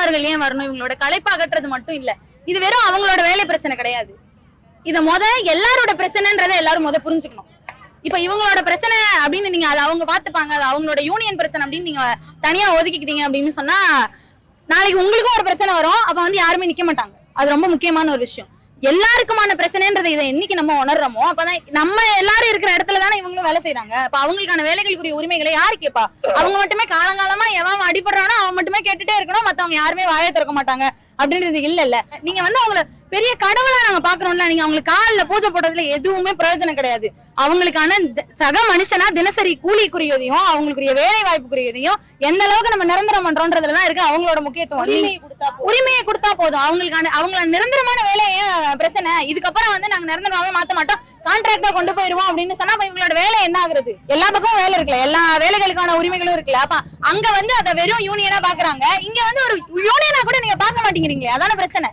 ஓட்டுநர்கள் ஏன் வரணும், இவங்களோட களைப்பு அகற்றுறது மட்டும் இல்ல. இது வெறும் அவங்களோட வேலை பிரச்சனை கிடையாது. இத எல்லாரோட பிரச்சனைன்றதை எல்லாரும் புரிஞ்சுக்கணும். இப்ப இவங்களோட பிரச்சனை அப்படின்னு நீங்க அதை அவங்க பாத்துப்பாங்க, அது அவங்களோட யூனியன் பிரச்சனை அப்படின்னு நீங்க தனியா ஒதுக்கிக்கிட்டீங்க அப்படின்னு சொன்னா நாளைக்கு உங்களுக்கும் ஒரு பிரச்சனை வரும். அப்ப யாருமே நிக்க மாட்டாங்க. அது ரொம்ப முக்கியமான ஒரு விஷயம். எல்லாருக்குமான பிரச்சனைன்றதை இதை என்னைக்கு நம்ம உணர்றோமோ அப்பதான் நம்ம எல்லாரும் இருக்கிற இடத்துல தானே இவங்களும் வேலை செய்யறாங்க. அப்ப அவங்களுக்கான வேலைகளுக்குரிய உரிமைகளை யாரு கேட்பா? அவங்க மட்டுமே காலங்காலமா எவன் அடிபடுறானோ அவன் மட்டுமே கேட்டுட்டே இருக்கணும், மத்தவங்க யாருமே வாயை திறக்க மாட்டாங்க அப்படின்றது இல்ல. நீங்க அவங்கள பெரிய கடவுளா நாங்க பாக்குறோம்ல, நீங்க அவங்களுக்கு காலில் பூஜை போட்டதுல எதுவுமே பிரயோஜனம் கிடையாது. அவங்களுக்கான சக மனுஷனா தினசரி கூலிக்குரியதையும் அவங்களுக்குரிய வேலை வாய்ப்புக்குரியதையும் எந்த அளவுக்கு நம்ம நிரந்தரம் பண்றோம்ன்றதுலதான் இருக்கு அவங்களோட முக்கியத்துவம். உரிமையை கொடுத்தா போதும். அவங்கள நிரந்தரமான வேலையை பிரச்சனை. இதுக்கப்புறம் நாங்க நிரந்தரமாவே மாத்த மாட்டோம், கான்ட்ராக்டா கொண்டு போயிருவோம் அப்படின்னு சொன்னா இவங்களோட வேலை என்ன ஆகுறது? எல்லா பக்கமும் வேலை இருக்குல்ல, எல்லா வேலைகளுக்கான உரிமைகளும் இருக்குல்ல. அப்ப அங்க அதை வெறும் யூனியனா பாக்குறாங்க, இங்க ஒரு யூனியனா கூட நீங்க பார்க்க மாட்டேங்கிறீங்களே, அதான பிரச்சனை.